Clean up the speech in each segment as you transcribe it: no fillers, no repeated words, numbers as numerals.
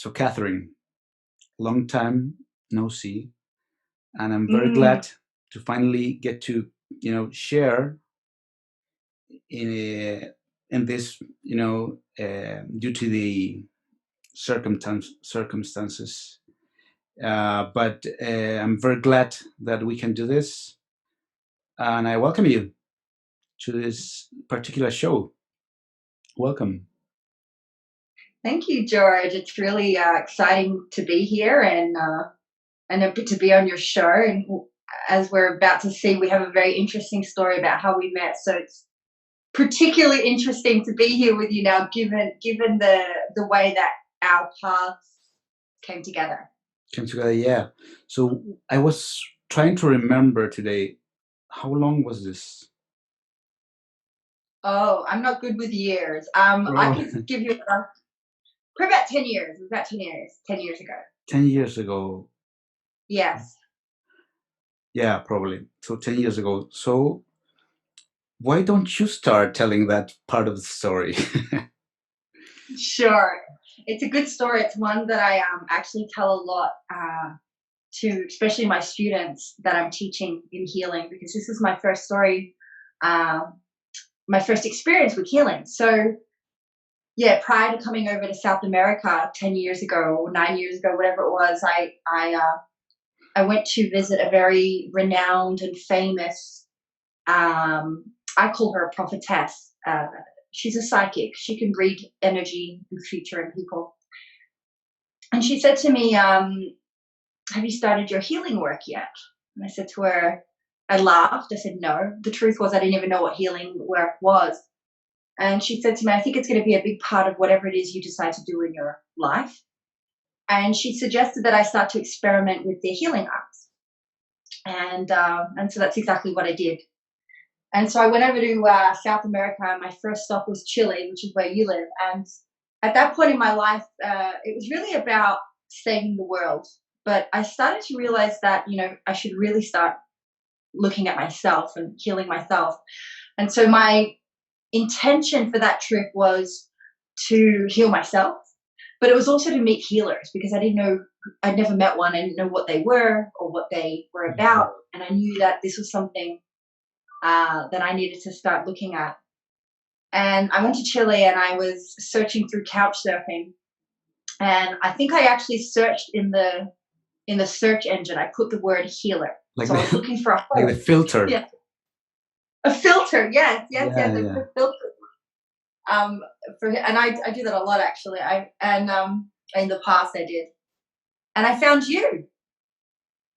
So Catherine, long time no see, and I'm very Mm, glad to finally get to share in this due to the circumstances. But I'm very glad that we can do this, and I welcome you to this particular show. Welcome. thank you, George. It's really exciting to be here and to be on your show. And as we're about to see, we have a very interesting story about how we met. So it's particularly interesting to be here with you now, given the way that our paths came together. Came together, yeah. So I was trying to remember today, how long was this? Oh, I'm not good with years. I Oh, could give you probably about 10 years. It was about 10 years. 10 years ago. 10 years ago. Yes. Yeah, probably. So 10 years ago. So why don't you start telling that part of the story? Sure. It's a good story. It's one that I actually tell a lot to, especially my students that I'm teaching in healing, because this is my first story, my first experience with healing. So, yeah, prior to coming over to South America 10 years ago or 9 years ago, whatever it was, I went to visit a very renowned and famous, I call her a prophetess. She's a psychic. She can read energy and future in people. And she said to me, have you started your healing work yet? And I said to her, I laughed. I said, no. The truth was I didn't even know what healing work was. And she said to me, I think it's going to be a big part of whatever it is you decide to do in your life. And she suggested that I start to experiment with the healing arts. And so that's exactly what I did. And so I went over to South America. My first stop was Chile, which is where you live. And at that point in my life, it was really about saving the world. But I started to realize that, I should really start looking at myself and healing myself. And so my intention for that trip was to heal myself, but it was also to meet healers because I'd never met one. I didn't know what they were or what they were about. And I knew that this was something that I needed to start looking at. And I went to Chile and I was searching through couch surfing. And I think I actually searched in the search engine, I put the word healer. Like so I was looking for like the filter. Yeah. A filter, yes, Yeah. a filter. And I do that a lot actually. In the past I did. And I found you.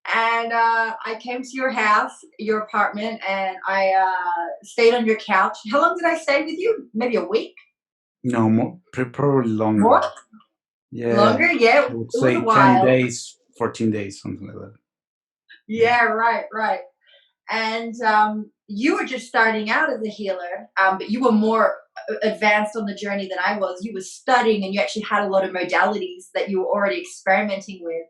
And I came to your house, your apartment, and I stayed on your couch. How long did I stay with you? Maybe a week? No, more, probably longer. More? Yeah. Longer? Yeah, I would it was say a while. 10 days, 14 days, something like that. Yeah, right. And you were just starting out as a healer, but you were more advanced on the journey than I was. You were studying and you actually had a lot of modalities that you were already experimenting with,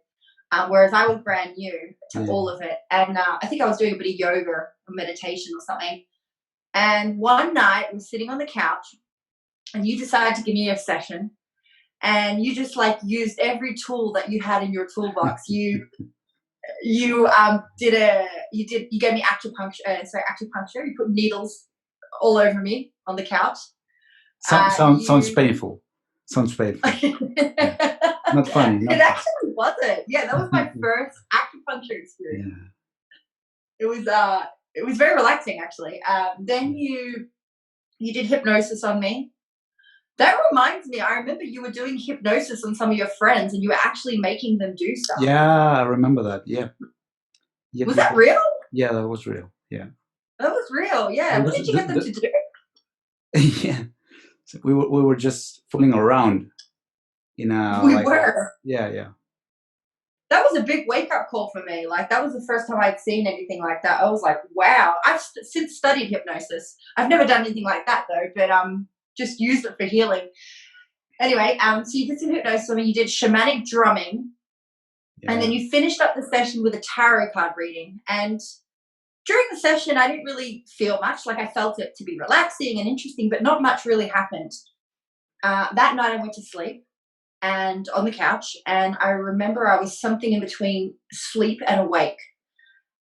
whereas I was brand new to all of it. And I think I was doing a bit of yoga or meditation or something. And one night I was sitting on the couch and you decided to give me a session, and you just used every tool that you had in your toolbox. You gave me acupuncture. You put needles all over me on the couch. Sounds painful. Sounds painful. Yeah. Not funny. It actually wasn't. Yeah, that was my first acupuncture experience. Yeah. It was very relaxing actually. Then you did hypnosis on me. That reminds me, I remember you were doing hypnosis on some of your friends and you were actually making them do stuff. Yeah, I remember that. Yeah. Was that real? Yeah, that was real. Yeah. That was real. Yeah. What did you get them to do? Yeah. So we were just fooling around. We were. Yeah. That was a big wake-up call for me. That was the first time I'd seen anything like that. I was like, wow. I've since studied hypnosis. I've never done anything like that though, but just used it for healing. Anyway, so you did some hypnosis. I mean, you did shamanic drumming, and then you finished up the session with a tarot card reading. And during the session, I didn't really feel much. I felt it to be relaxing and interesting, but not much really happened. That night I went to sleep, and on the couch, and I remember I was something in between sleep and awake,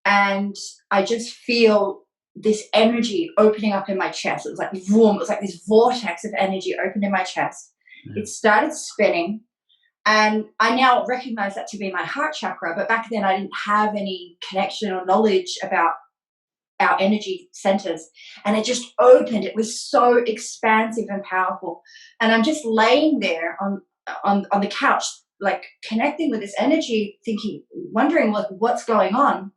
and I just feel this energy opening up in my chest. It was like boom, it was like this vortex of energy opened in my chest. Yeah. It started spinning, and I now recognize that to be my heart chakra, but back then I didn't have any connection or knowledge about our energy centers, and it just opened. It was so expansive and powerful, and I'm just laying there on the couch, like connecting with this energy, thinking, wondering like what's going on.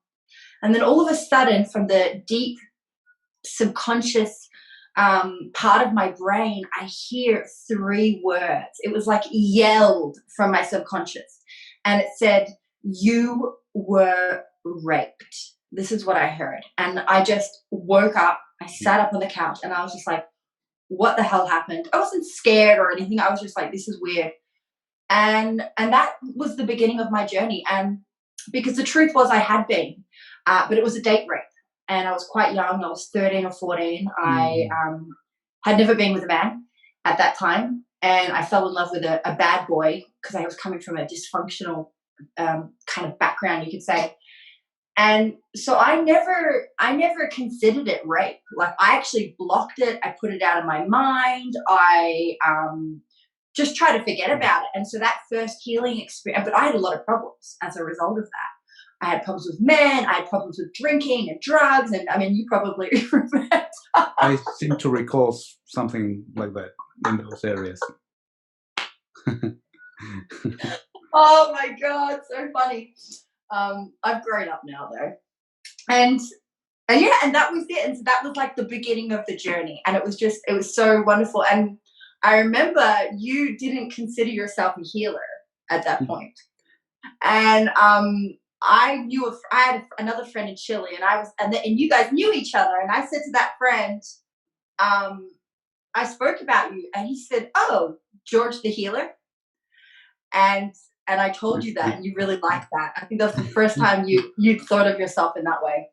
And then all of a sudden, from the deep subconscious part of my brain, I hear three words. It was like yelled from my subconscious, and it said, "You were raped." This is what I heard. And I just woke up. I sat up on the couch and I was just like, what the hell happened? I wasn't scared or anything. I was just like, this is weird. And that was the beginning of my journey. And because the truth was I had been, but it was a date rape. And I was quite young. I was 13 or 14. I had never been with a man at that time. And I fell in love with a bad boy because I was coming from a dysfunctional kind of background, you could say. And so I never considered it rape. Like I actually blocked it. I put it out of my mind. I just try to forget about it. And so that first healing experience, but I had a lot of problems as a result of that. I had problems with men. I had problems with drinking and drugs. And I mean, you probably remember. I seem to recall something like that in those areas. Oh my God, so funny. I've grown up now though. And yeah, and that was it. And so that was like the beginning of the journey. And it was so wonderful. And I remember you didn't consider yourself a healer at that point. And I had another friend in Chile, and you guys knew each other. And I said to that friend, I spoke about you, and he said, "Oh, George the healer." And I told you that, and you really liked that. I think that's the first time you thought of yourself in that way.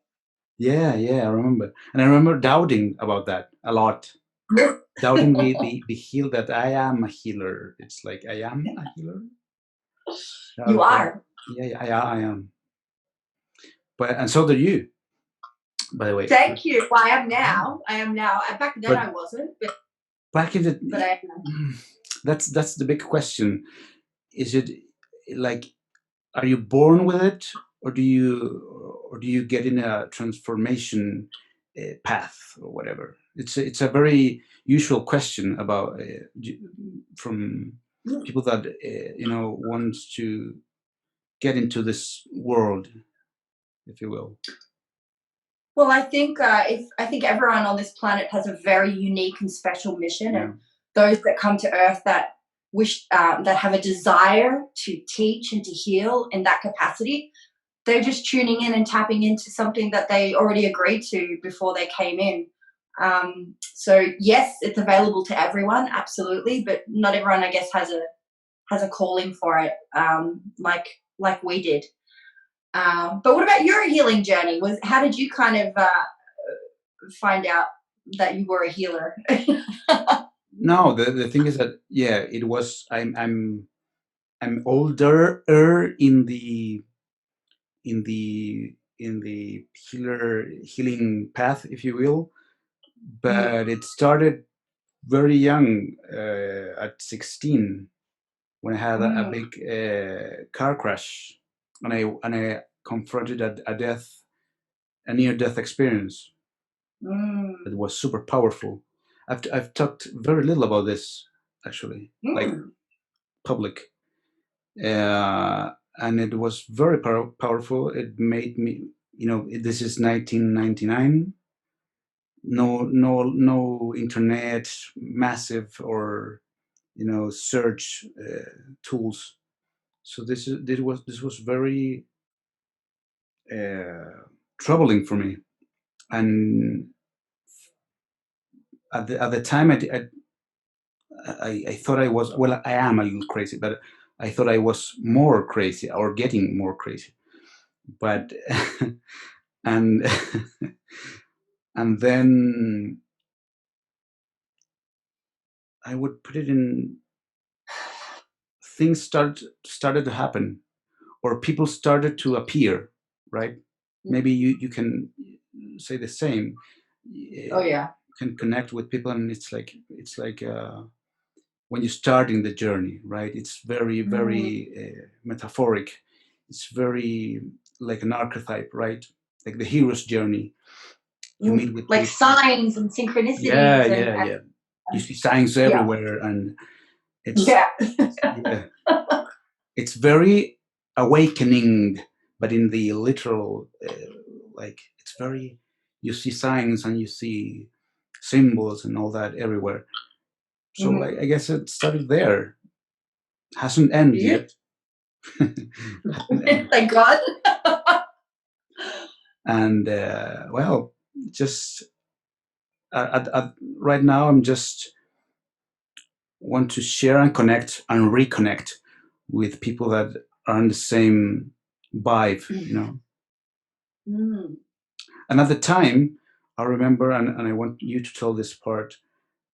Yeah, I remember. And I remember doubting about that a lot. Doubting the heal that I am a healer. It's like I am a healer. You are. Yeah, I am. But and so do you, by the way. Thank you. Well, I am now. Back then I wasn't. But back in the. But I am. That's the big question. Is it like, are you born with it, or do you get in a transformation path or whatever? It's a very usual question about from people that wants to get into this world, if you will. Well, I think everyone on this planet has a very unique and special mission, and those that come to Earth that wish that have a desire to teach and to heal in that capacity, they're just tuning in and tapping into something that they already agreed to before they came in. So yes, it's available to everyone, absolutely, but not everyone, I guess, has a calling for it, like we did. But what about your healing journey? How did you kind of find out that you were a healer? No, the thing is that it was I'm older in the healing path, if you will, but it started very young, at 16, when I had a big car crash, and I confronted a near-death experience that was super powerful. I've talked very little about this, actually, like public, and it was very powerful. It made me, this is 1999. No internet, massive, or search tools. So this was very troubling for me. And at the time, I thought I was, well, I am a little crazy, but I thought I was more crazy, or getting more crazy. But and and then I would put it in things started to happen, or people started to appear, right? Maybe you can say the same. Oh yeah. You can connect with people, and it's like when you're starting the journey, right? It's very metaphoric. It's very like an archetype, right? Like the hero's journey. You meet with like people. signs and Yeah, synchronicities yeah, yeah. You see signs yeah. everywhere, and it's Yeah. yeah, it's very awakening, but in the literal, like it's very. You see signs and you see symbols and all that everywhere. So I guess it started there. Hasn't ended yet. Hasn't ended. Thank God. And well, just right now, I'm just want to share and connect and reconnect with people that are on the same vibe, you know. And at the time, I remember, and I want you to tell this part,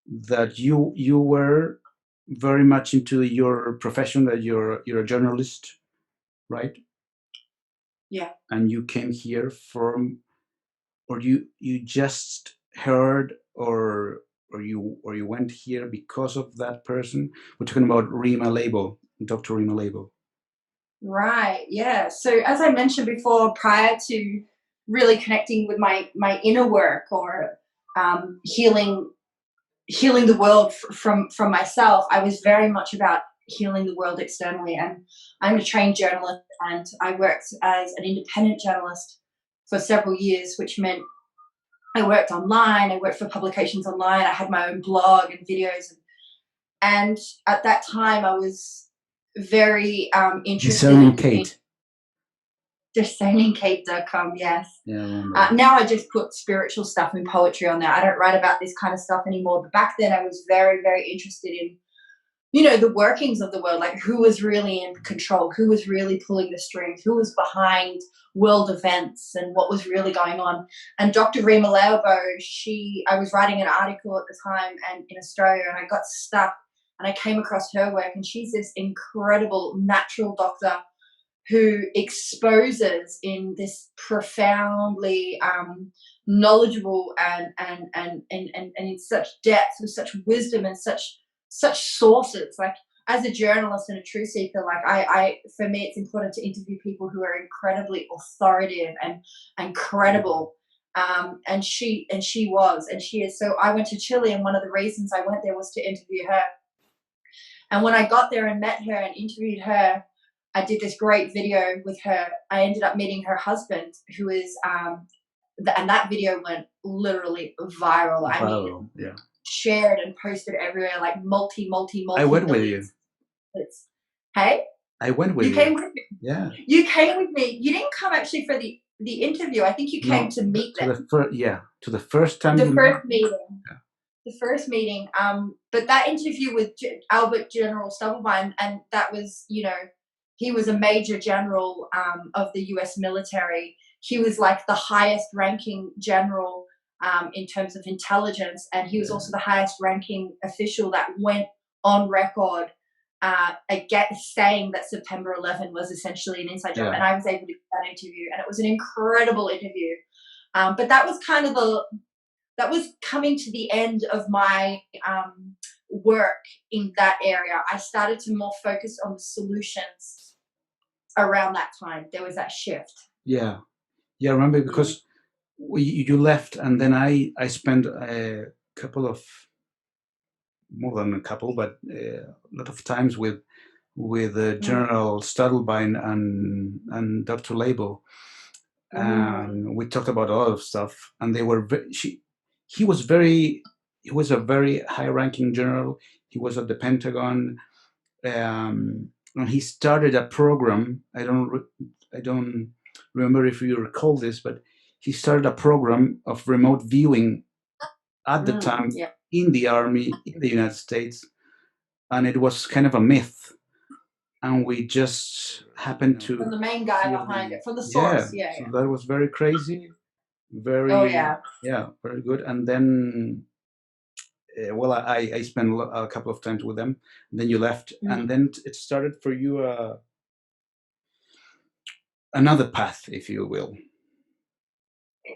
that you were very much into your profession, that you're a journalist, right? Yeah. And you came here from, or you just heard, or you went here because of that person. We're talking about Rima Label, Dr. Rima Label. Right. Yeah. So as I mentioned before, prior to really connecting with my inner work, or healing the world from myself, I was very much about healing the world externally. And I'm a trained journalist, and I worked as an independent journalist for several years, which meant I worked online, I worked for publications online, I had my own blog and videos. And at that time, I was very Discerning interested in Kate. discerningkate.com. Yes. Yeah, Now I just put spiritual stuff and poetry on there. I don't write about this kind of stuff anymore. But back then, I was very, very interested in, the workings of the world, like who was really in control, who was really pulling the strings, who was behind world events, and what was really going on. And Dr. Rima Leobo, I was writing an article at the time and in Australia, and I got stuck, and I came across her work, and she's this incredible natural doctor who exposes in this profoundly knowledgeable and in such depth, with such wisdom and such sources. Like, as a journalist and a truth seeker, like I for me, it's important to interview people who are incredibly authoritative and credible. And she was, and she is. So I went to Chile, and one of the reasons I went there was to interview her. And when I got there and met her and interviewed her, I did this great video with her. I ended up meeting her husband, who is, and that video went literally viral. I mean, yeah. Shared and posted everywhere, like multi. I went with you. Hey, I went with you you. came with me. Yeah. You came with me. You didn't come actually for the interview. I think you came to meet them. To the first time. The first meeting. Yeah. The first meeting. But that interview with Albert General Stubblebine, and that was, he was a major general of the U.S. military. He was like the highest ranking general in terms of intelligence, and he was also the highest ranking official that went on record saying that September 11 was essentially an inside job. And I was able to get that interview, and it was an incredible interview. But that was kind of that was coming to the end of my work in that area. I started to more focus on the solutions around that time. There was that shift. Yeah. I remember, because you left, and then I spent a couple of, more than a couple, but a lot of times with General Stadelbein and Dr. Label, and we talked about a lot of stuff. And they were he was a very high-ranking general. He was at the Pentagon, and he started a program. I don't remember if you recall this, but he started a program of remote viewing at the time in the army in the United States, and it was kind of a myth. And we just happened to, from the main guy behind it, from the source. So that was very crazy, very very good. And then well, I spent a couple of times with them. And then you left, and then it started for you another path, if you will.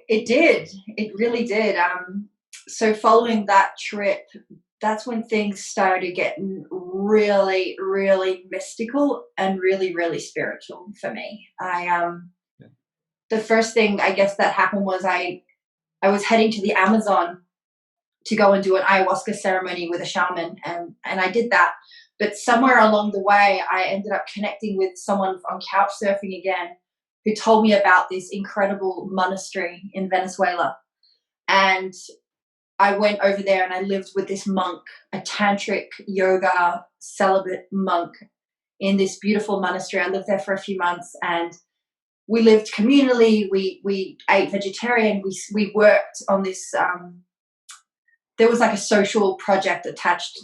It did. It really did. So following that trip, that's when things started getting really, really mystical and really, really spiritual for me. The first thing I guess that happened was I was heading to the Amazon to go and do an ayahuasca ceremony with a shaman, and I did that. But somewhere along the way, I ended up connecting with someone on couch surfing again, who told me about this incredible monastery in Venezuela. And I went over there and I lived with this monk, a tantric yoga celibate monk, in this beautiful monastery. I lived there for a few months, and we lived communally. We ate vegetarian. We worked on this. There was like a social project attached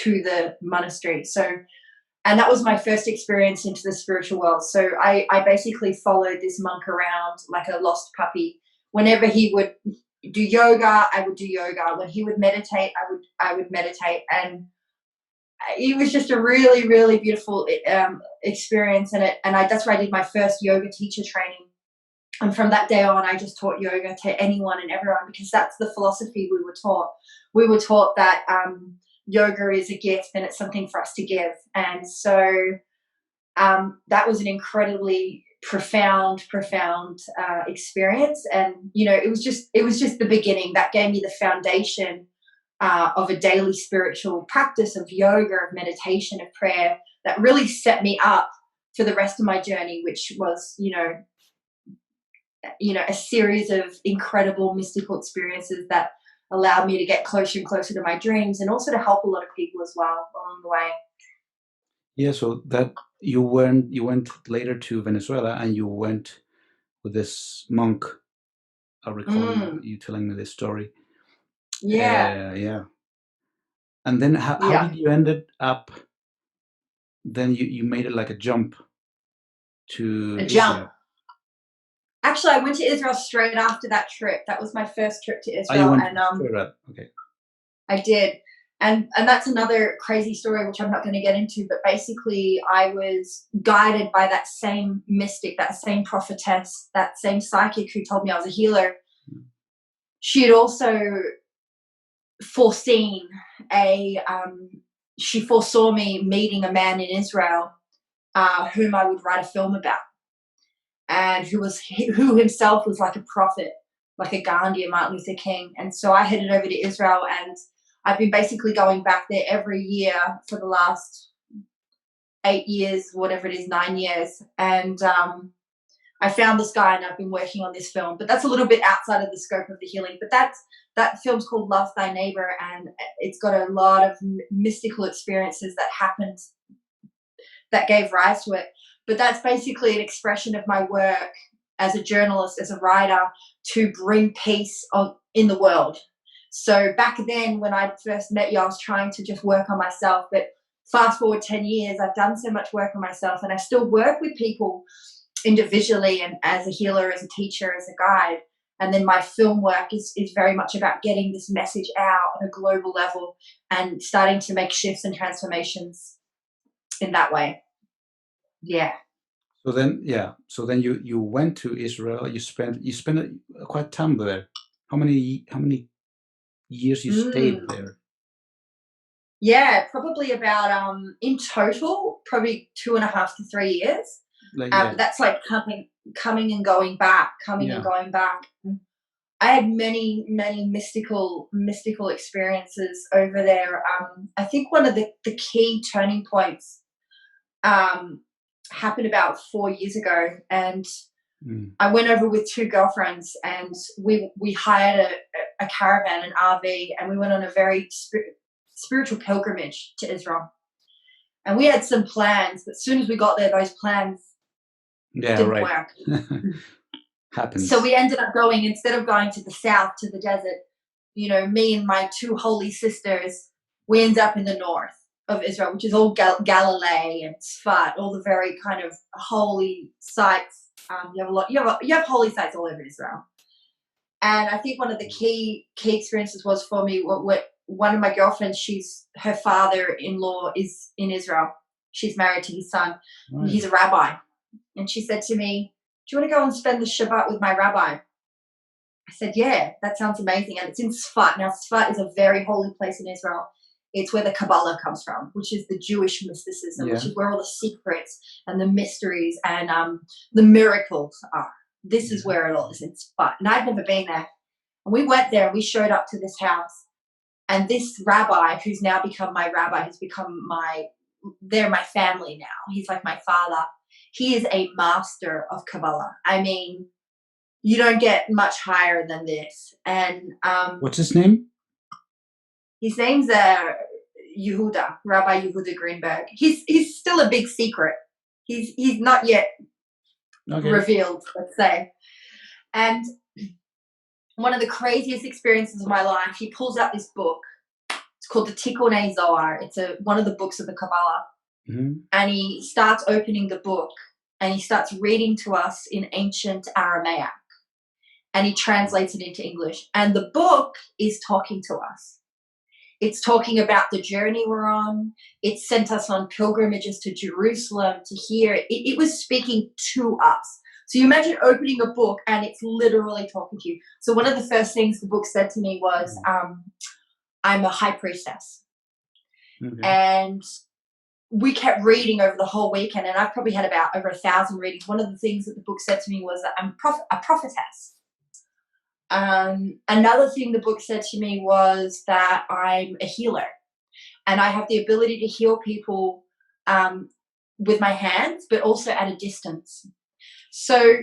to the monastery. So, and that was my first experience into the spiritual world. So I basically followed this monk around like a lost puppy. Whenever he would do yoga, I would do yoga. When he would meditate, I would meditate. And it was just a really, really beautiful experience. And that's where I did my first yoga teacher training. And from that day on, I just taught yoga to anyone and everyone, because that's the philosophy we were taught. We were taught that yoga is a gift and it's something for us to give. And so that was an incredibly profound experience. And, you know, it was just the beginning. That gave me the foundation of a daily spiritual practice of yoga, of meditation, of prayer, that really set me up for the rest of my journey, which was, you know, a series of incredible mystical experiences that allowed me to get closer and closer to my dreams, and also to help a lot of people as well along the way. Yeah, so that you went later to Venezuela, and you went with this monk. I recall you telling me this story. Yeah. Yeah. And then how did you end up? Then you made it like a jump to A jump. Israel. Actually, I went to Israel straight after that trip. That was my first trip to Oh, you Israel, went and straight up. Okay. I did. And that's another crazy story, which I'm not going to get into, but basically I was guided by that same mystic, that same prophetess, that same psychic who told me I was a healer. She had also foreseen she foresaw me meeting a man in Israel whom I would write a film about, and who himself was like a prophet, like a Gandhi, a Martin Luther King. And so I headed over to Israel, and I've been basically going back there every year for the last 8 years, whatever it is, 9 years. And I found this guy, and I've been working on this film. But that's a little bit outside of the scope of the healing. But that film's called Love Thy Neighbor, and it's got a lot of mystical experiences that happened that gave rise to it. But that's basically an expression of my work as a journalist, as a writer, to bring peace in the world. So back then, when I first met you, I was trying to just work on myself. But fast forward 10 years, I've done so much work on myself, and I still work with people individually and as a healer, as a teacher, as a guide. And then my film work is very much about getting this message out on a global level and starting to make shifts and transformations in that way. Yeah. So then you went to Israel. You spent quite time there. How many years you stayed there? Yeah, probably about in total, probably 2.5 to 3 years. That's like coming and going back, and going back. I had many mystical experiences over there. I think one of the key turning points happened about 4 years ago, and I went over with 2 girlfriends, and we hired a caravan, an RV, and we went on a very spiritual pilgrimage to Israel. And we had some plans, but as soon as we got there, those plans didn't work. Happens. So we ended up going, instead of going to the south, to the desert, you know, me and my 2 holy sisters, we ended up in the north of Israel, which is all Galilee and Sfat, all the very kind of holy sites. You have holy sites all over Israel. And I think one of the key experiences was for me one of my girlfriends, her father-in-law is in Israel. She's married to his son. Right. He's a rabbi. And she said to me, do you want to go and spend the Shabbat with my rabbi? I said, yeah, that sounds amazing. And it's in Sfat. Now, Sfat is a very holy place in Israel. It's where the Kabbalah comes from, which is the Jewish mysticism, which is where all the secrets and the mysteries and the miracles are. This is where it all is, in Sfat. And I've never been there. And we went there and we showed up to this house. And this rabbi, who's now become my rabbi, who's become they're my family now. He's like my father. He is a master of Kabbalah. I mean, you don't get much higher than this. And what's his name? His name's Yehuda, Rabbi Yehuda Greenberg. He's still a big secret. He's not yet revealed, let's say. And one of the craziest experiences of my life, he pulls out this book. It's called the Tikkunei Zohar. It's one of the books of the Kabbalah. Mm-hmm. And he starts opening the book and he starts reading to us in ancient Aramaic. And he translates it into English. And the book is talking to us. It's talking about the journey we're on. It sent us on pilgrimages to Jerusalem to hear it. It was speaking to us. So you imagine opening a book and it's literally talking to you. So one of the first things the book said to me was, I'm a high priestess. Okay. And we kept reading over the whole weekend, and I've probably had about over 1,000 readings. One of the things that the book said to me was that I'm a prophetess. Another thing the book said to me was that I'm a healer, and I have the ability to heal people with my hands, but also at a distance. So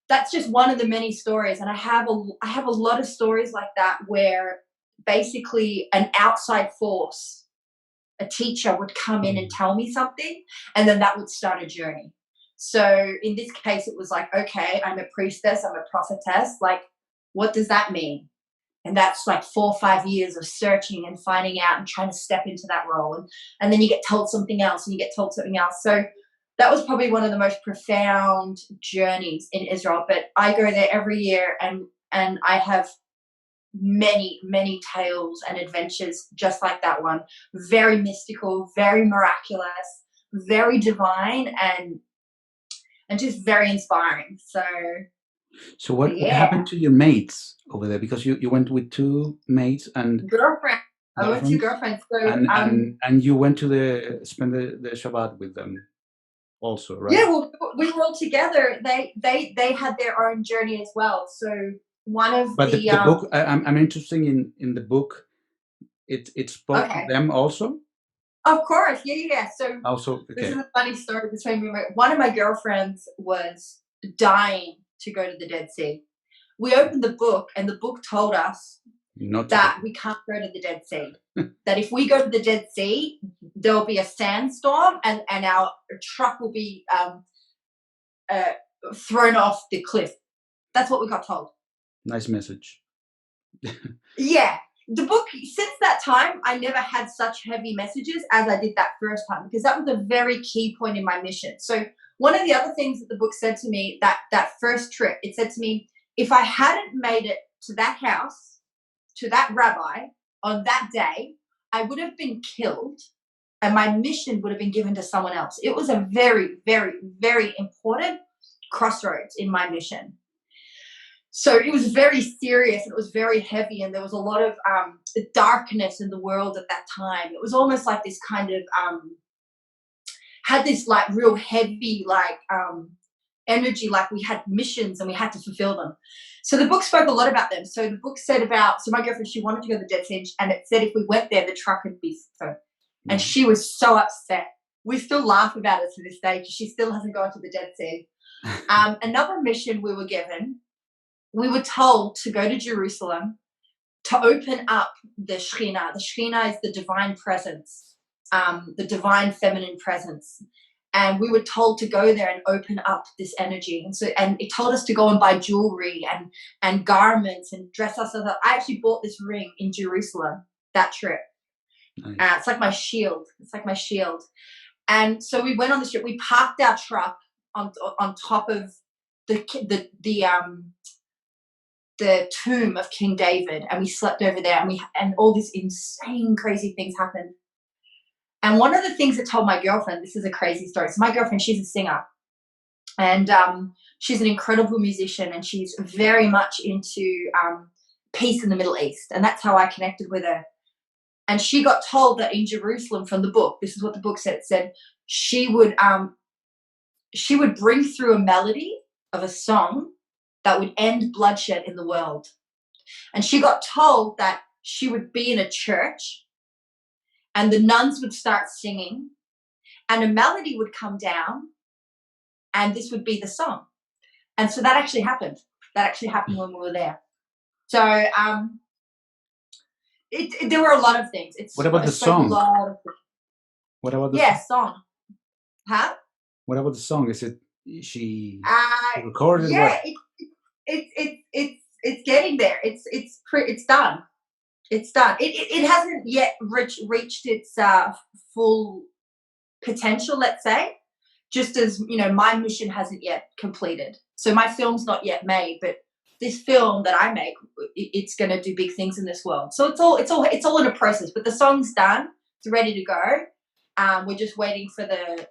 that's just one of the many stories, and I have a lot of stories like that where basically an outside force, a teacher, would come in and tell me something, and then that would start a journey. So in this case, it was like, okay, I'm a priestess, I'm a prophetess, like, what does that mean? And that's like 4 or 5 years of searching and finding out and trying to step into that role. And then you get told something else and you get told something else. So that was probably one of the most profound journeys in Israel. But I go there every year and I have many, many tales and adventures just like that one. Very mystical, very miraculous, very divine, and just very inspiring. So what happened to your mates over there? Because you went with 2 mates and girlfriend. I went to girlfriends. So, and you went to spend the Shabbat with them also, right? Yeah, well, we were all together. They had their own journey as well. So one of the book, I'm interested in the book. It spoke to them also. Of course, yeah. So also, this is a funny story between me. One of my girlfriends was dying to go to the Dead Sea. We opened the book, and the book told us that we can't go to the Dead Sea. That if we go to the Dead Sea, there'll be a sandstorm, and our truck will be thrown off the cliff. That's what we got told. Nice message. Yeah. The book, since that time, I never had such heavy messages as I did that first time, because that was a very key point in my mission. So one of the other things that the book said to me, that first trip, it said to me, if I hadn't made it to that house, to that rabbi on that day, I would have been killed and my mission would have been given to someone else. It was a very, very, very important crossroads in my mission. So it was very serious and it was very heavy, and there was a lot of darkness in the world at that time. It was almost like this kind of had this like real heavy like energy, like we had missions and we had to fulfill them. So the book spoke a lot about them. So the book said about, so my girlfriend, she wanted to go to the Dead Sea, and it said if we went there, the truck would be thrown. And she was so upset. We still laugh about it to this day because she still hasn't gone to the Dead Sea. Another mission we were given, we were told to go to Jerusalem to open up the Shekhinah. The Shekhinah is the divine presence, the divine feminine presence. And we were told to go there and open up this energy. And it told us to go and buy jewelry and garments and dress ourselves up. I actually bought this ring in Jerusalem that trip. Nice. It's like my shield. It's like my shield. And so we went on the trip. We parked our truck on top of the tomb of King David, and we slept over there, and all these insane, crazy things happened. And one of the things that told my girlfriend, this is a crazy story. So my girlfriend, she's a singer, and she's an incredible musician, and she's very much into peace in the Middle East, and that's how I connected with her. And she got told that in Jerusalem, from the book, this is what the book said. It said she would bring through a melody of a song that would end bloodshed in the world. And she got told that she would be in a church and the nuns would start singing and a melody would come down and this would be the song. And so that actually happened. That actually happened when we were there. So there were a lot of things. What about the song? What about the song? Huh? What about the song? Is it she recorded? Yeah, it's getting there. It's done. It's done. It hasn't yet reached its full potential, let's say. Just as my mission hasn't yet completed. So my film's not yet made, but this film that I make, it's going to do big things in this world. So it's all in a process. But the song's done. It's ready to go. We're just waiting for the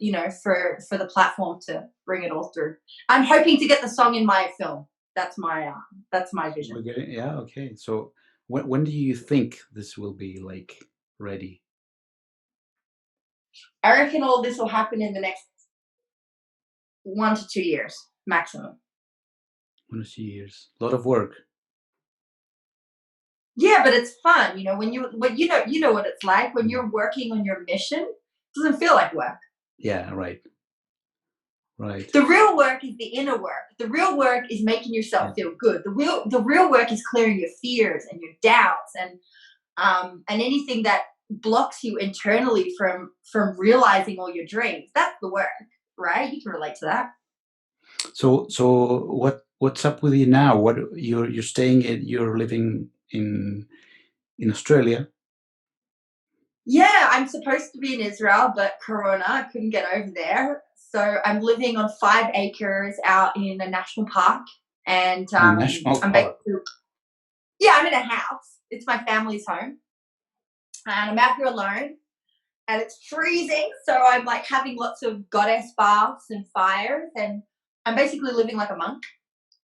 for the platform to bring it all through. I'm hoping to get the song in my film. That's my vision. Yeah. Okay. So when do you think this will be ready? I reckon all this will happen in the next 1 to 2 years maximum. 1 to 2 years. A lot of work. Yeah, but it's fun. When you know what it's like when you're working on your mission. It doesn't feel like work. Yeah, right. Right. The real work is the inner work. The real work is making yourself feel good. The real work is clearing your fears and your doubts and anything that blocks you internally from realizing all your dreams. That's the work, right? You can relate to that. So what's up with you now? What you're living in Australia? Yeah, I'm supposed to be in Israel, but Corona, I couldn't get over there. So I'm living on 5 acres out in a national park, and national park. I'm in a house. It's my family's home, and I'm out here alone, and it's freezing. So I'm having lots of goddess baths and fires, and I'm basically living like a monk,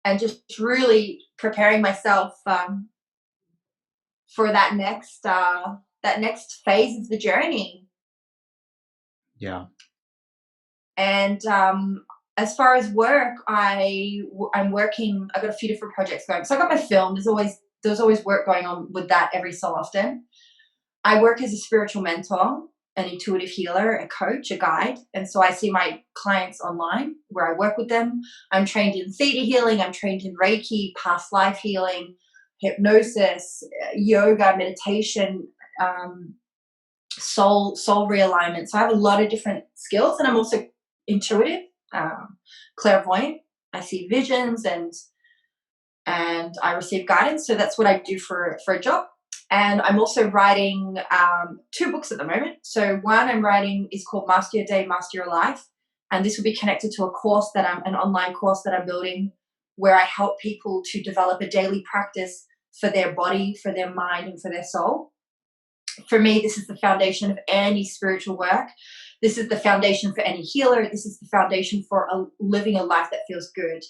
and just really preparing myself for that next phase of the journey. Yeah. And as far as work, I'm working. I've got a few different projects going. So I got my film. There's always work going on with that every so often. I work as a spiritual mentor, an intuitive healer, a coach, a guide. And so I see my clients online where I work with them. I'm trained in theta healing. I'm trained in Reiki, past life healing, hypnosis, yoga, meditation, soul realignment. So I have a lot of different skills, and I'm also intuitive, clairvoyant. I see visions and I receive guidance. So that's what I do for a job. And I'm also writing 2 books at the moment. So one I'm writing is called Master Your Day, Master Your Life. And this will be connected to an online course that I'm building, where I help people to develop a daily practice for their body, for their mind, and for their soul. For me, this is the foundation of any spiritual work. This is the foundation for any healer. This is the foundation for living a life that feels good.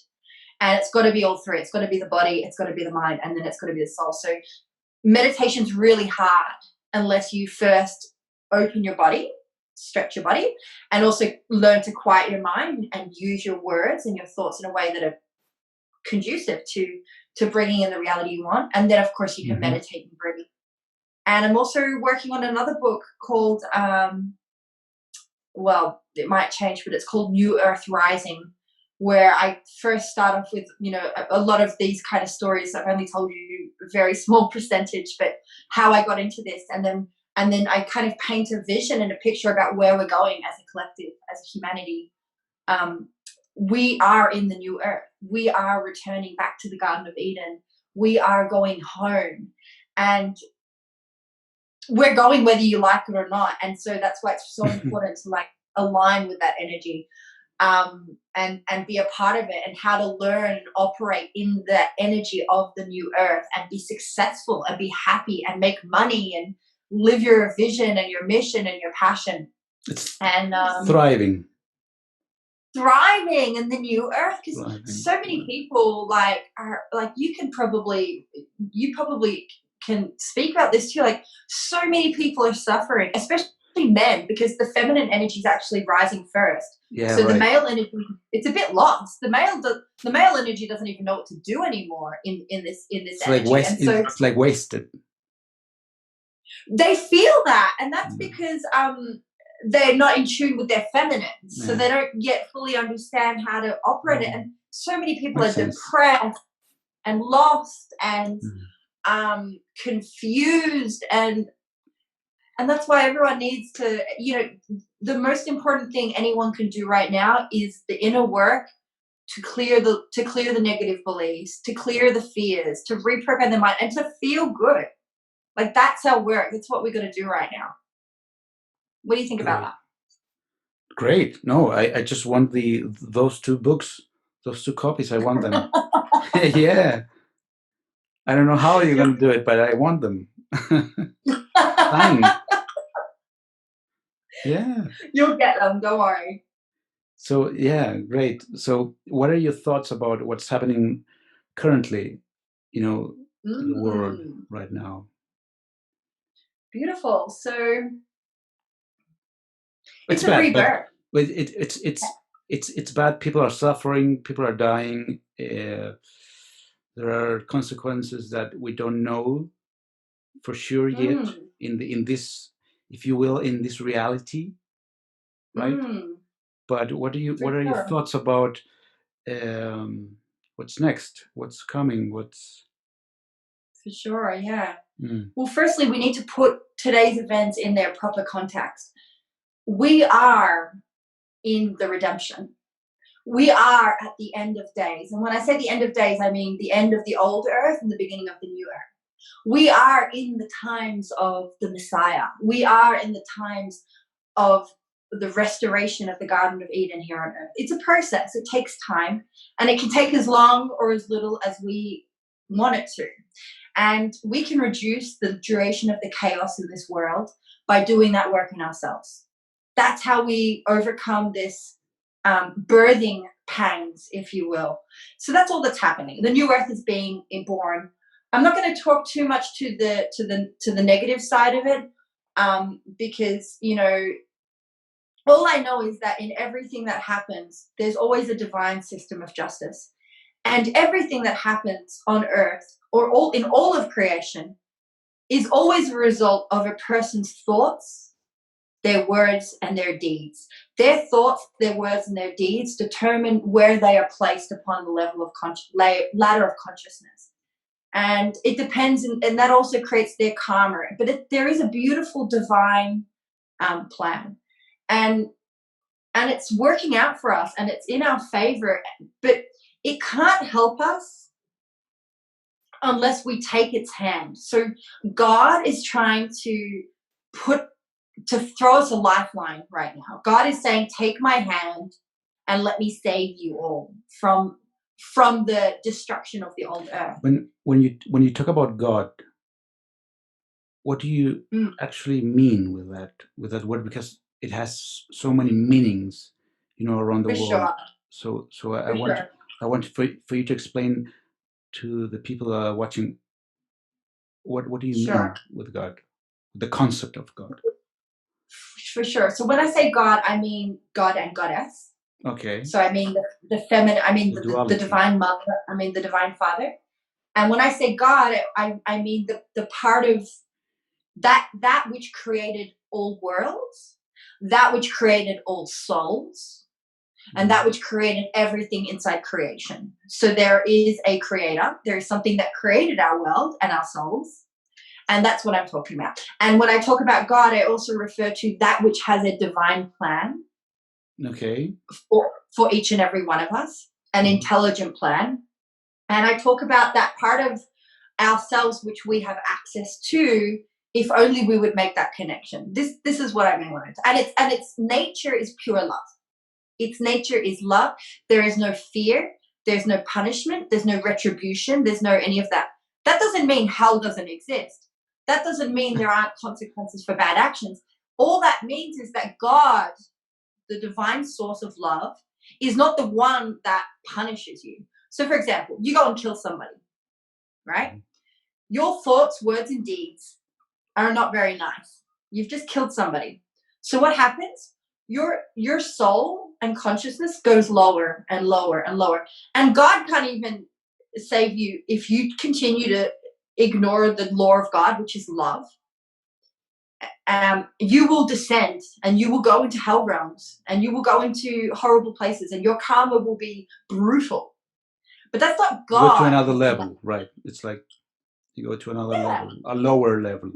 And it's got to be all 3. It's got to be the body, it's got to be the mind, and then it's got to be the soul. So meditation's really hard unless you first open your body, stretch your body, and also learn to quiet your mind and use your words and your thoughts in a way that are conducive to bringing in the reality you want. And then, of course, you can meditate and breathe. And I'm also working on another book called, it might change, but it's called New Earth Rising, where I first start off with, a lot of these kind of stories. I've only told you a very small percentage, but how I got into this. And then I kind of paint a vision and a picture about where we're going as a collective, as a humanity. We are in the new earth. We are returning back to the Garden of Eden. We are going home. And we're going whether you like it or not. And so that's why it's so important to align with that energy. and be a part of it, and how to learn and operate in the energy of the new earth and be successful and be happy and make money and live your vision and your mission and your passion. It's and thriving. Thriving in the new earth, because Thriving. so many people are like, you probably can speak about this too, like so many people are suffering, especially men, because the feminine energy is actually rising first. Yeah, So right. the male energy, it's a bit lost. The male energy doesn't even know what to do anymore in this It's energy. like And so it's like wasted. they feel that, and that's Yeah. because they're not in tune with their feminine, so Yeah. they don't yet fully understand how to operate it. And so many people Makes are sense. depressed and lost and confused, and that's why everyone needs to, the most important thing anyone can do right now is the inner work to clear the negative beliefs, to clear the fears, to reprogram the mind, and to feel good. Like, that's our work. That's what we're going to do right now. What do you think about that? Great. No, I just want those 2 books, those 2 copies. I want them. Yeah. I don't know how you're going to do it, but I want them. Signed. Yeah. You'll get them. Don't worry. So, yeah, great. So what are your thoughts about what's happening currently, in the world right now? Beautiful. So It's a bad, rebirth. but it's bad. People are suffering. People are dying. There are consequences that we don't know for sure yet in this, if you will, in this reality, right? But what are your thoughts about what's next? What's coming? What's For sure, yeah. Well, firstly, we need to put today's events in their proper context. We are in the redemption. We are at the end of days. And when I say the end of days, I mean the end of the old earth and the beginning of the new earth. We are in the times of the Messiah. We are in the times of the restoration of the Garden of Eden here on earth. It's a process. It takes time, and it can take as long or as little as we want it to. And we can reduce the duration of the chaos in this world by doing that work in ourselves. That's how we overcome this birthing pangs, if you will. So that's all that's happening. The new earth is being born. I'm not going to talk too much to the negative side of it, because all I know is that in everything that happens, there's always a divine system of justice. And everything that happens on earth, or in all of creation, is always a result of a person's thoughts, their words, and their deeds. Their thoughts, their words, and their deeds determine where they are placed upon the level of ladder of consciousness. And it depends, and that also creates their karma. But there is a beautiful divine plan. And it's working out for us, and it's in our favor, but it can't help us unless we take its hand. So God is trying to throw us a lifeline right now. God is saying, take my hand and let me save you all from the destruction of the old earth. When you talk about God, what do you actually mean with that word? Because it has so many meanings, around the world. Sure. So I want for you to explain to the people watching, what do you mean with God, the concept of God? For sure. So when I say God, I mean God and Goddess. Okay. So I mean the feminine, I mean the divine mother, I mean the divine father. And when I say God, I mean the part of that which created all worlds, that which created all souls, and that which created everything inside creation. So there is a creator. There is something that created our world and our souls. And that's what I'm talking about. And when I talk about God, I also refer to that which has a divine plan. Okay. For each and every one of us, an intelligent plan. And I talk about that part of ourselves which we have access to, if only we would make that connection. This is what I mean. And its nature is pure love. Its nature is love. There is no fear. There's no punishment. There's no retribution. There's no any of that. That doesn't mean hell doesn't exist. That doesn't mean there aren't consequences for bad actions. All that means is that God, the divine source of love, is not the one that punishes you. So, for example, you go and kill somebody, right? Your thoughts, words, and deeds are not very nice. You've just killed somebody. So what happens? Your soul and consciousness goes lower and lower and lower. And God can't even save you if you continue to ignore the law of God, which is love. You will descend and you will go into hell realms and you will go into horrible places and your karma will be brutal. But that's not God. You go to another level, right? It's like you go to another level, a lower level.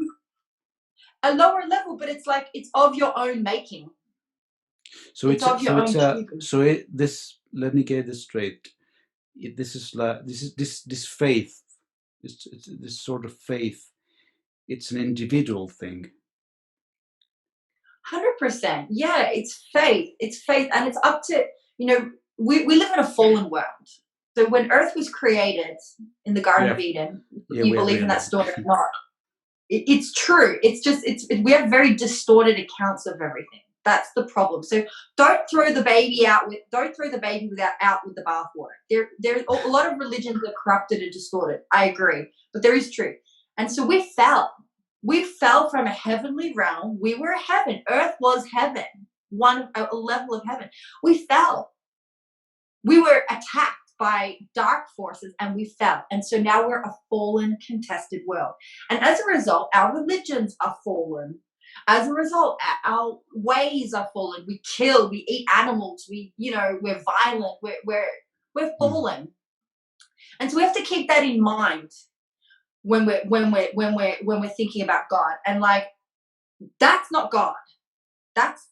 A lower level, but it's like it's of your own making. So it's of your own. This. Let me get this straight. This is faith. It's this sort of faith. It's an individual thing. 100%. Yeah, it's faith. It's faith, and it's up to we live in a fallen world. So when Earth was created in the Garden of Eden, you believe in that story or not? It's true. We have very distorted accounts of everything. That's the problem. So don't throw the baby out with the bathwater. There's a lot of religions are corrupted and distorted. I agree, but there is truth. And so we fell. We fell from a heavenly realm. We were heaven. Earth was heaven, a level of heaven. We fell. We were attacked by dark forces and we fell. And so now we're a fallen, contested world. And as a result, our religions are fallen. As a result, our ways are fallen. We kill, we eat animals, we're violent, we're fallen. And so we have to keep that in mind when we're thinking about God. And that's not God. That's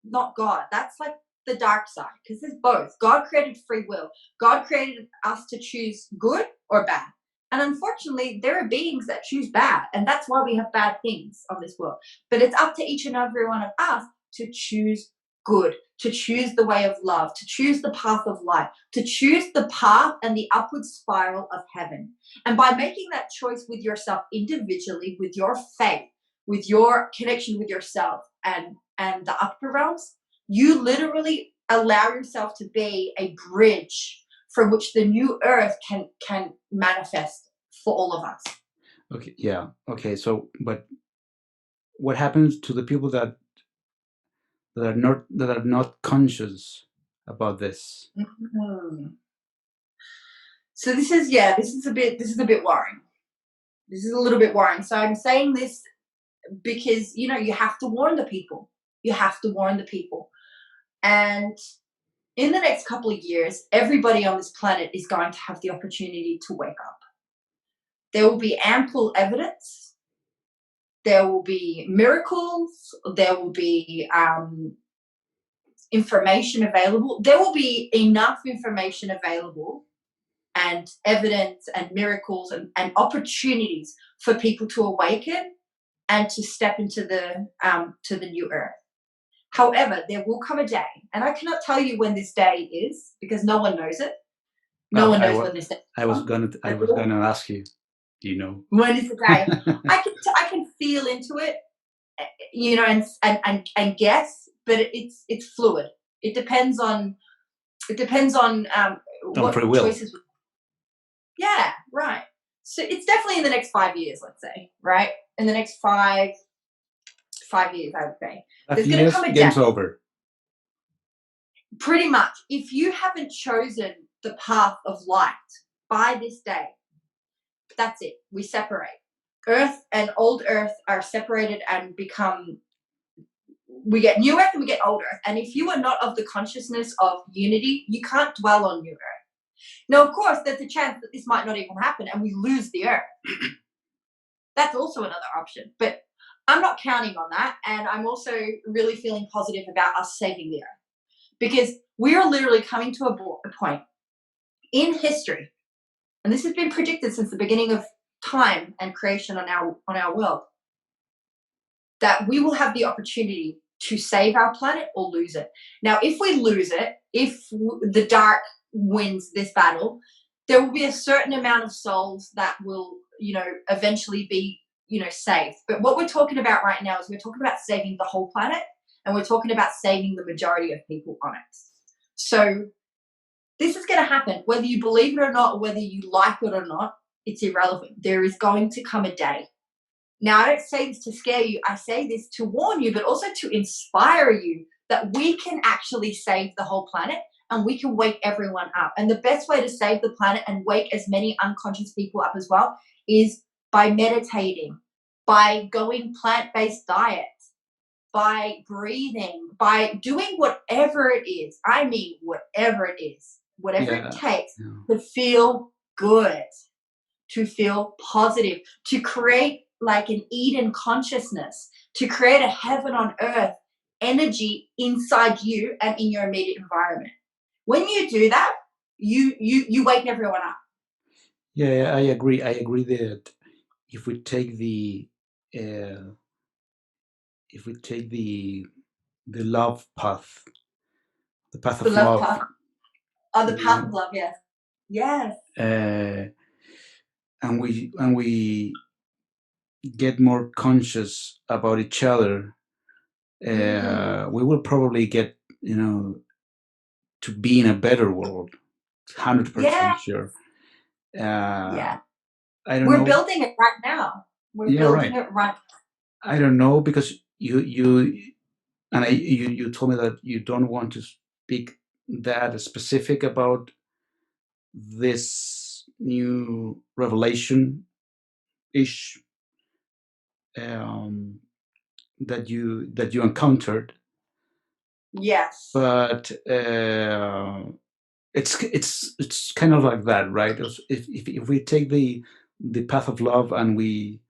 not God. That's like the dark side, because there's both. God created free will. God created us to choose good or bad. And unfortunately, there are beings that choose bad, and that's why we have bad things on this world. But it's up to each and every one of us to choose good, to choose the way of love, to choose the path of light, to choose the path and the upward spiral of heaven. And by making that choice with yourself individually, with your faith, with your connection with yourself and the upper realms, you literally allow yourself to be a bridge from which the new earth can manifest for all of us. Okay, yeah. Okay, so but what happens to the people that are not conscious about this? Mm-hmm. So this is a bit worrying. This is a little bit worrying. So I'm saying this because you have to warn the people. You have to warn the people. And in the next couple of years, everybody on this planet is going to have the opportunity to wake up. There will be ample evidence. There will be miracles. There will be information available. There will be enough information available and evidence and miracles and opportunities for people to awaken and to step into the new earth. However, there will come a day, and I cannot tell you when this day is because no one knows it. No one knows when this day is. I was gonna ask you. Do you know when is the day? I can feel into it, and guess, but it's fluid. It depends on what free will. Choices. Yeah, right. So it's definitely in the next 5 years, let's say, right? In the next 5 years, I would say. There's going to come a game's over. Pretty much. If you haven't chosen the path of light by this day, that's it. We separate. Earth and old Earth are separated and we get new Earth and we get old Earth. And if you are not of the consciousness of unity, you can't dwell on new Earth. Now, of course, there's a chance that this might not even happen and we lose the Earth. That's also another option. But I'm not counting on that. And I'm also really feeling positive about us saving the Earth. Because we are literally coming to a point in history, and this has been predicted since the beginning of time and creation on our world, that we will have the opportunity to save our planet or lose it. Now, if we lose it, if the dark wins this battle, there will be a certain amount of souls that will, eventually be, saved. But what we're talking about right now is we're talking about saving the whole planet, and we're talking about saving the majority of people on it. So this is going to happen, whether you believe it or not, or whether you like it or not, it's irrelevant. There is going to come a day. Now, I don't say this to scare you. I say this to warn you, but also to inspire you that we can actually save the whole planet, and we can wake everyone up. And the best way to save the planet and wake as many unconscious people up as well is by meditating, by going plant-based diets, by breathing, by doing whatever it is. I mean, whatever it is, whatever it takes to feel good, to feel positive, to create like an Eden consciousness, to create a heaven on earth energy inside you and in your immediate environment. When you do that, you wake everyone up. Yeah, I agree. I agree that if we take the love path, the path of The love love, path. Oh, the path of love. Yes. Yes. and we get more conscious about each other, we will probably get, to be in a better world. 100% sure. Yeah. I don't We're know. building it right now. We're building it right now. I don't know, because you told me that you don't want to speak that specific about this new revelation ish that you encountered. Yes. But it's kind of like that, right? If we take the path of love and we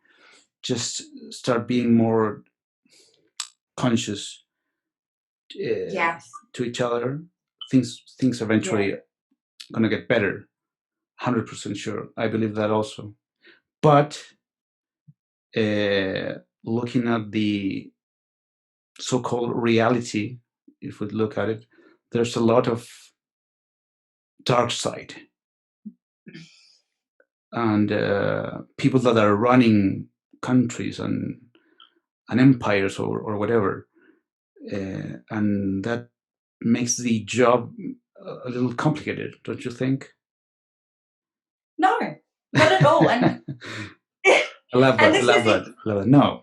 just start being more conscious Yes. to each other, things eventually gonna get better. 100% sure. I believe that also. But looking at the so-called reality, if we look at it, there's a lot of dark side, and people that are running countries and empires or whatever, and that makes the job a little complicated, don't you think? No, not at all. And I love that. No.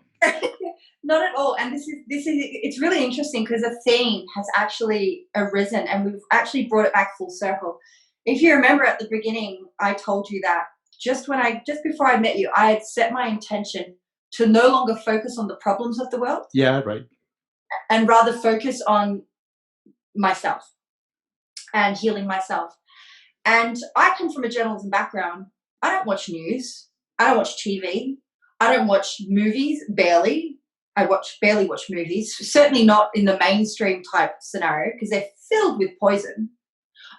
Not at all. And this is it's really interesting because a theme has actually arisen, and we've actually brought it back full circle. If you remember at the beginning, I told you that just before I met you, I had set my intention to no longer focus on the problems of the world. Yeah, right. And rather focus on myself and healing myself. And I come from a journalism background. I don't watch news. I don't watch TV. I don't watch movies, barely. I barely watch movies, certainly not in the mainstream type scenario because they're filled with poison.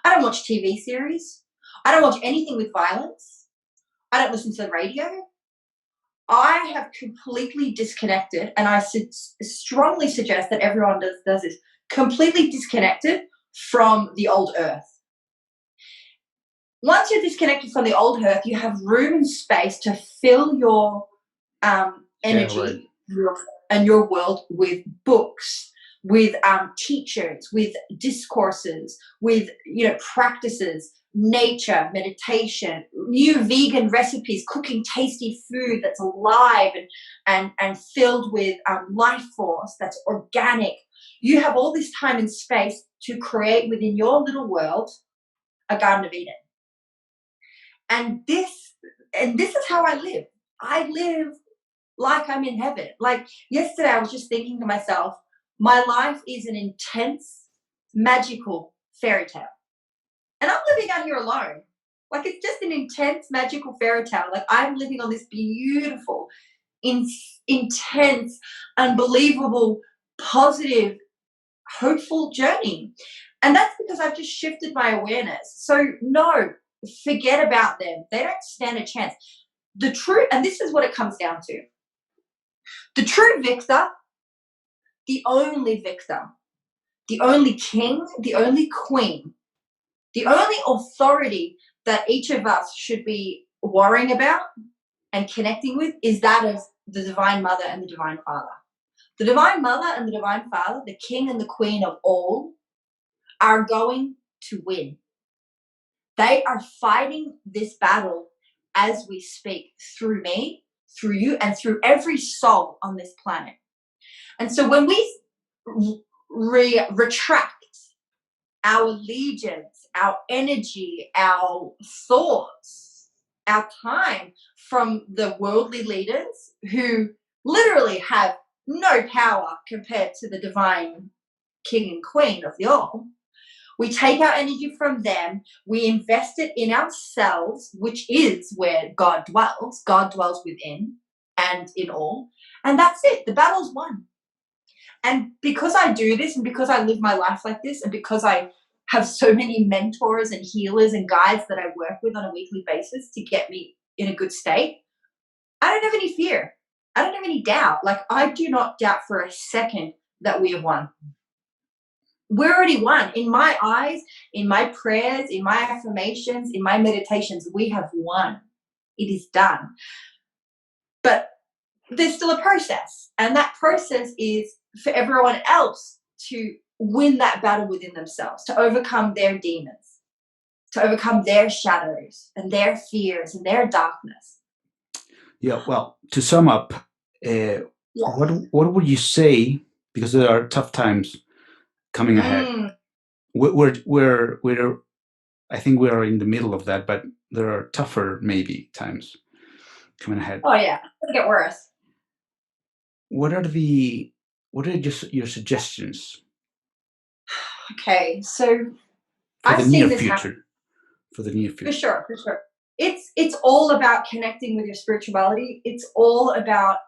I don't watch TV series. I don't watch anything with violence. I don't listen to the radio. I have completely disconnected, and I strongly suggest that everyone does this, completely disconnected from the old earth. Once you're disconnected from the old earth, you have room and space to fill your energy and your world with books, with teachers, with discourses, with practices, nature, meditation, new vegan recipes, cooking tasty food that's alive and filled with life force that's organic. You have all this time and space to create within your little world a Garden of Eden. And this is how I live. I live like I'm in heaven. Like yesterday, I was just thinking to myself, my life is an intense, magical fairy tale. And I'm living out here alone. Like it's just an intense, magical fairy tale. Like I'm living on this beautiful, intense, unbelievable, positive, hopeful journey. And that's because I've just shifted my awareness. So no, forget about them. They don't stand a chance. The true, and this is what it comes down to. The true victor the only victim, the only king, the only queen, the only authority that each of us should be worrying about and connecting with is that of the Divine Mother and the Divine Father. The Divine Mother and the Divine Father, the king and the queen of all, are going to win. They are fighting this battle as we speak, through me, through you, and through every soul on this planet. And so when we retract our allegiance, our energy, our thoughts, our time from the worldly leaders who literally have no power compared to the divine king and queen of the all, we take our energy from them, we invest it in ourselves, which is where God dwells. God dwells within and in all. And that's it. The battle's won. And because I do this, and because I live my life like this, and because I have so many mentors and healers and guides that I work with on a weekly basis to get me in a good state, I don't have any fear. I don't have any doubt. Like, I do not doubt for a second that we have won. We're already won. In my eyes, in my prayers, in my affirmations, in my meditations, we have won. It is done. But there's still a process. And that process is for everyone else to win that battle within themselves, to overcome their demons, to overcome their shadows and their fears and their darkness. Yeah, well, to sum up, what would you say, because there are tough times coming ahead. We're I think we are in the middle of that, but there are tougher maybe times coming ahead. Oh yeah, it's gonna get worse. What are just your suggestions? Okay, so for I've the seen near this future. happen. For the near future. For sure. It's all about connecting with your spirituality. It's all about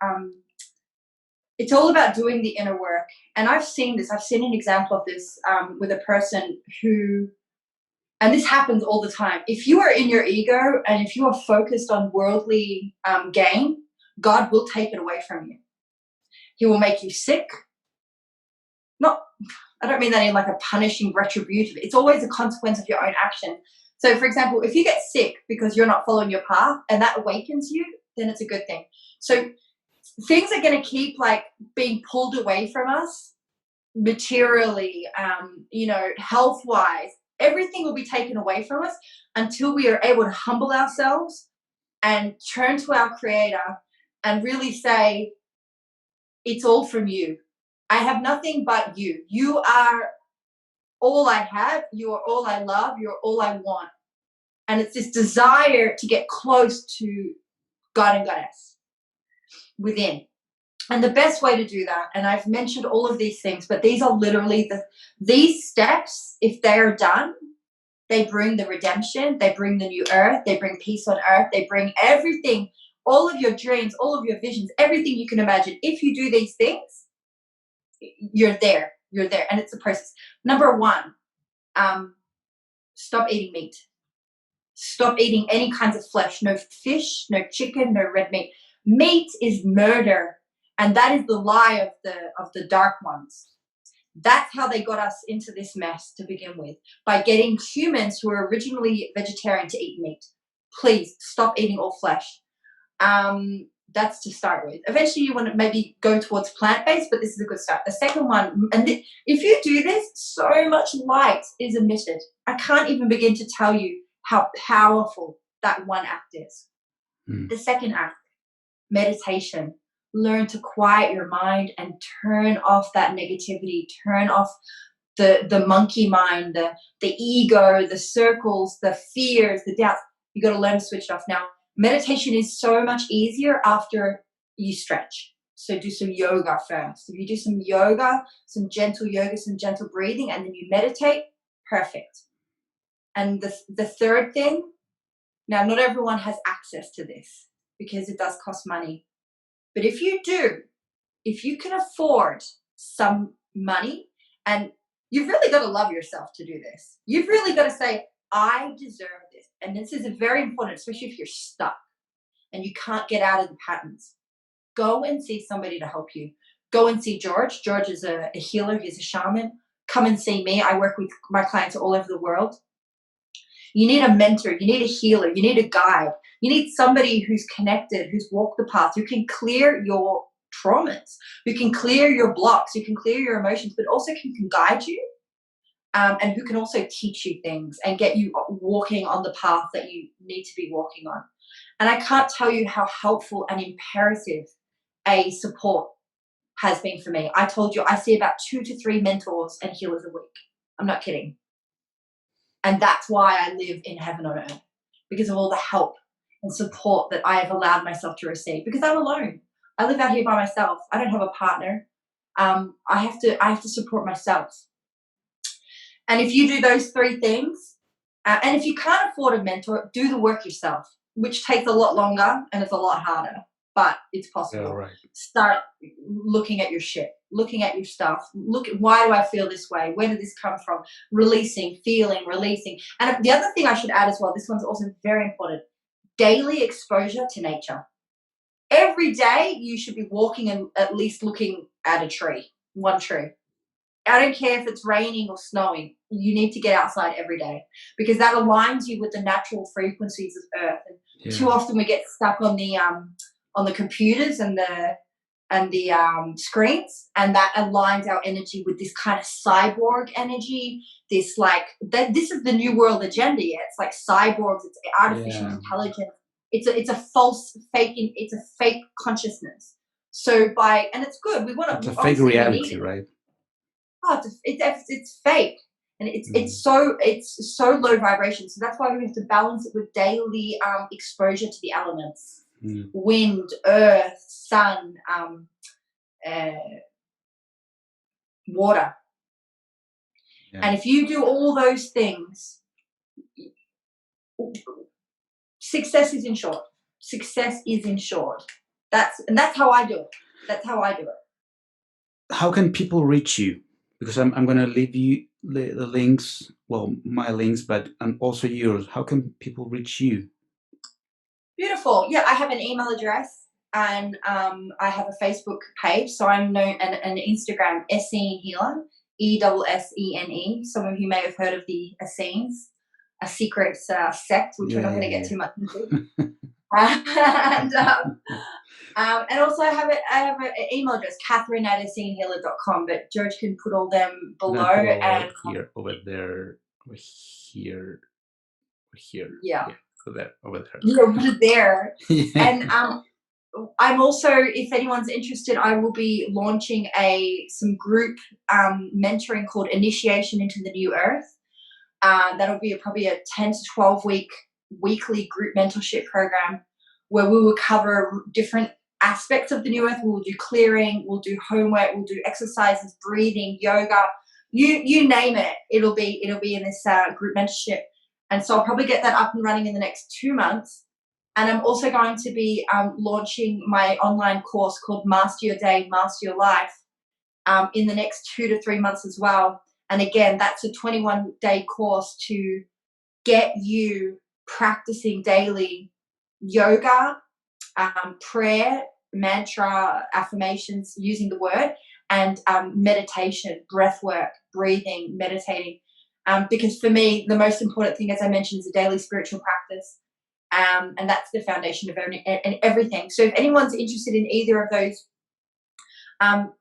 doing the inner work. And I've seen this. I've seen an example of this with a person who, and this happens all the time. If you are in your ego and if you are focused on worldly gain, God will take it away from you. He will make you sick. I don't mean that in like a punishing retributive. It's always a consequence of your own action. So, for example, if you get sick because you're not following your path and that awakens you, then it's a good thing. So things are going to keep like being pulled away from us materially, health-wise. Everything will be taken away from us until we are able to humble ourselves and turn to our Creator and really say, it's all from you. I have nothing but you. You are all I have. You are all I love. You're all I want. And it's this desire to get close to God and Goddess within. And the best way to do that, and I've mentioned all of these things, but these are literally these steps, if they are done, they bring the redemption, they bring the new earth, they bring peace on earth, they bring everything, all of your dreams, all of your visions, everything you can imagine. If you do these things, you're there. You're there. And it's a process. Number one, stop eating meat. Stop eating any kinds of flesh. No fish, no chicken, no red meat. Meat is murder. And that is the lie of the dark ones. That's how they got us into this mess to begin with, by getting humans who were originally vegetarian to eat meat. Please stop eating all flesh. That's to start with. Eventually you want to maybe go towards plant-based, but this is a good start. The second one, and if you do this, so much light is emitted. I can't even begin to tell you how powerful that one act is. The second act, meditation. Learn to quiet your mind and turn off that negativity, turn off the monkey mind, the ego, the circles, the fears, the doubts. You got to learn to switch it off. Now, meditation is so much easier after you stretch. So do some yoga first. If you do some yoga, some gentle yoga, some gentle breathing, and then you meditate, perfect. And the third thing, now not everyone has access to this because it does cost money. But if you do, if you can afford some money, and you've really got to love yourself to do this. You've really got to say, I deserve this. And this is very important, especially if you're stuck and you can't get out of the patterns. Go and see somebody to help you. go and see George. George is a healer. He's a shaman. Come and see me. I work with my clients all over the world. You need a mentor. You need a healer. You need a guide. You need somebody who's connected, who's walked the path, who can clear your traumas, who can clear your blocks, who can clear your emotions, but also can guide you, and who can also teach you things and get you walking on the path that you need to be walking on. And I can't tell you how helpful and imperative a support has been for me. I told you I see about 2 to 3 mentors and healers a week. I'm not kidding. And that's why I live in heaven on earth, because of all the help and support that I have allowed myself to receive, because I'm alone. I live out here by myself. I don't have a partner. I have to support myself. And if you do those 3 things, and if you can't afford a mentor, do the work yourself, which takes a lot longer and it's a lot harder, but it's possible. Yeah, right. Start looking at your shit, looking at your stuff. Look at, why do I feel this way? Where did this come from? Releasing, feeling, releasing. And the other thing I should add as well, this one's also very important, daily exposure to nature. Every day you should be walking and at least looking at a tree, one tree. I don't care if it's raining or snowing. You need to get outside every day, because that aligns you with the natural frequencies of Earth. And too often we get stuck on the computers and the screens, and that aligns our energy with this kind of cyborg energy. This this is the new world agenda. Yeah, it's like cyborgs. It's artificial intelligence. It's a false fake. It's a fake consciousness. So and it's good. We want to. It's a fake reality, right? Oh, it's fake, and it's so low vibration. So that's why we have to balance it with daily exposure to the elements, wind, earth, sun, water. And if you do all those things, success is ensured. Success is ensured. That's how I do it. That's how I do it. How can people reach you? Because I'm going to leave you the links, well, my links, but and also yours. How can people reach you? Beautiful. Yeah, I have an email address, and I have a Facebook page. So I'm known, and Instagram, Essene Healer, Essene. Some of you may have heard of the Essenes, a secret sect, which we're not going to get too much into. And also I have an email address, Catherine@essenehealer.com, but George can put all them below. And here, over there, over here. Yeah. Over there. Yeah, put it there. And I'm also, if anyone's interested, I will be launching some group mentoring called Initiation into the New Earth. That'll be probably a 10 to 12 week weekly group mentorship program, where we will cover different aspects of the new earth. We'll do clearing, we'll do homework, we'll do exercises, breathing, yoga, you name it. It'll be in this group mentorship. And so I'll probably get that up and running in the next 2 months. And I'm also going to be launching my online course called Master Your Day, Master Your Life in the next 2 to 3 months as well. And again, that's a 21-day course to get you practicing daily yoga, prayer, mantra, affirmations, using the word, and meditation, breath work, breathing, meditating. Because for me, the most important thing, as I mentioned, is a daily spiritual practice. And that's the foundation of everything. So if anyone's interested in either of those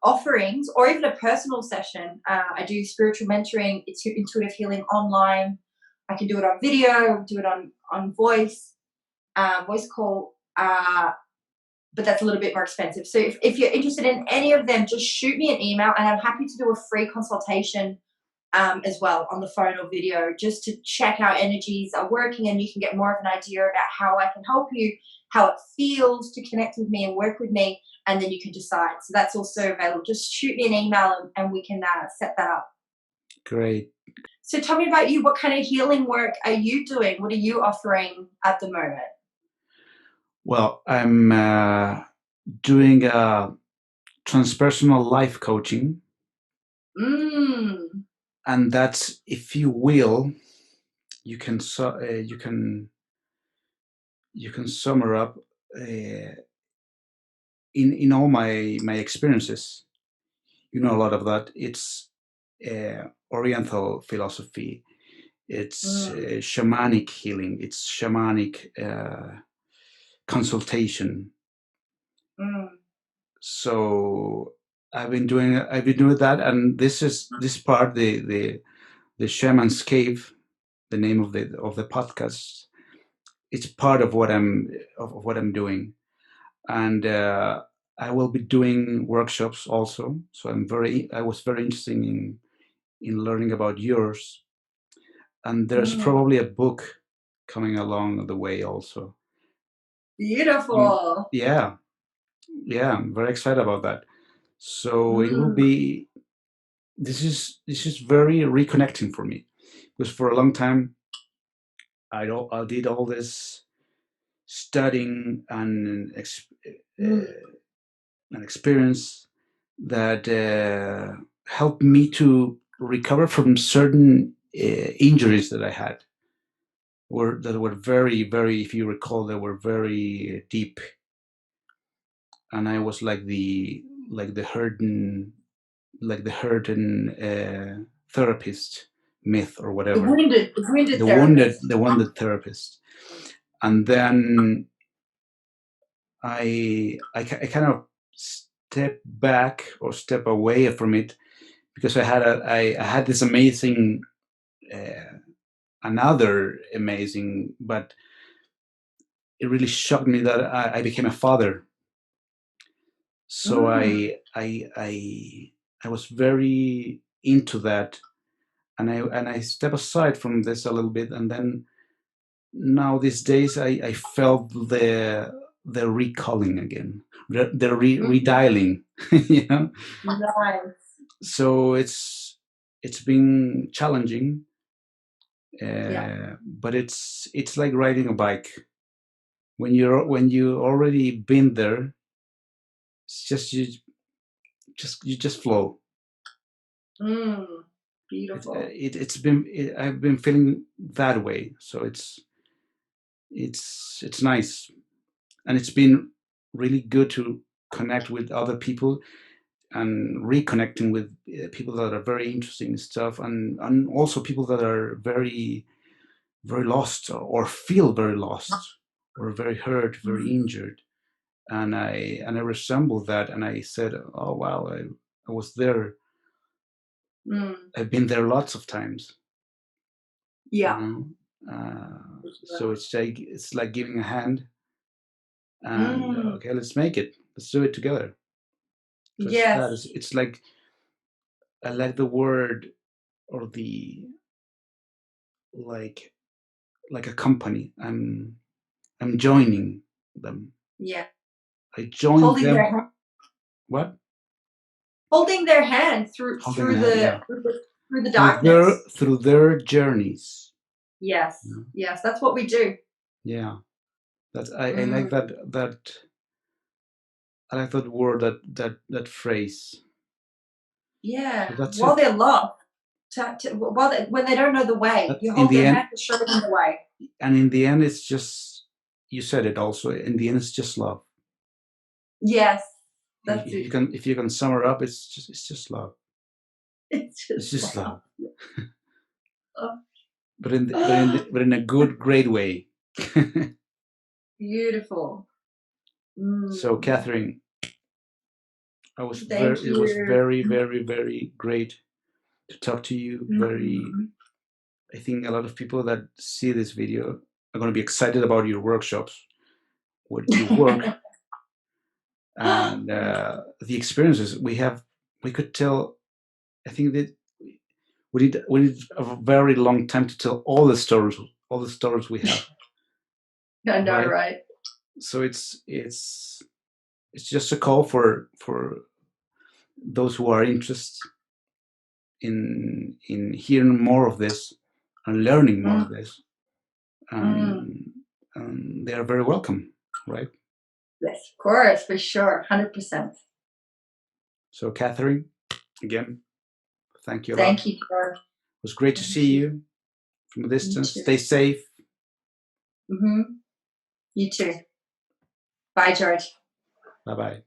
offerings, or even a personal session, I do spiritual mentoring, it's intuitive healing online. I can do it on video, do it on voice call, but that's a little bit more expensive. So if you're interested in any of them, just shoot me an email, and I'm happy to do a free consultation as well, on the phone or video, just to check how energies are working, and you can get more of an idea about how I can help you, how it feels to connect with me and work with me, and then you can decide. So that's also available. Just shoot me an email and we can set that up. Great. So tell me about you. What kind of healing work are you doing? What are you offering at the moment? Well, I'm doing transpersonal life coaching. And that's, if you will, you can sum her up in all my experiences. you know a lot of that. It's Oriental philosophy. It's shamanic healing. It's shamanic consultation. So I've been doing that, and this part, the Shaman's Cave, the name of the podcast. It's part of what I'm doing, and I will be doing workshops also. So I was very interested in learning about yours, and there's probably a book coming along the way also. Beautiful. Yeah, I'm very excited about that. So it will be. This is very reconnecting for me, because for a long time I did all this studying and an experience that helped me to recover from certain injuries that I had, that were very, very, if you recall, they were very deep, and I was like the hurting, therapist myth or whatever, the wounded therapist, and then I kind of step back or step away from it, because I had this amazing, another amazing, but it really shocked me that I became a father. So I was very into that, and I step aside from this a little bit, and then now these days I felt the recalling again, the redialing, you know. Nice. So it's been challenging, but it's like riding a bike. When you already been there, it's just you just flow. Beautiful. I've been feeling that way, so it's nice, and it's been really good to connect with other people and reconnecting with people that are very interesting in stuff, and also people that are very, very lost, or feel very lost, or very hurt, very injured, and I resembled that, and I said, oh wow, I was there. I've been there lots of times. Yeah. So it's like giving a hand, and okay, let's make it. Let's do it together. So Yes. it's like, I like the word, or the, like a company. I'm joining them. Yeah. I joined Holding them. their hand. What? Holding their hand through Holding a hand, yeah. through the darkness. Through their journeys. Yes. Yes, that's what we do. Yeah. That's I like that I like that word, that phrase. Yeah. So that's While it. they're lost, when they don't know the way, you hold their hand to show them the way. And in the end, it's just, you said it also. In the end, it's just love. Yes, that's If it. you can sum it up, it's just love. It's just love. Oh. But in a good, great way. Beautiful. So, Catherine, it was very, very, very great to talk to you. I think a lot of people that see this video are going to be excited about your workshops, what you work, and the experiences we could tell. I think that we need a very long time to tell all the stories we have. I know, right? So it's just a call for those who are interested in hearing more of this and learning more of this, and they are very welcome, right? Yes, of course, for sure, 100%. So, Catherine, again, thank you a lot. Thank you, George. It was great to see you from a distance. Stay safe. You too. Bye, George. Bye bye.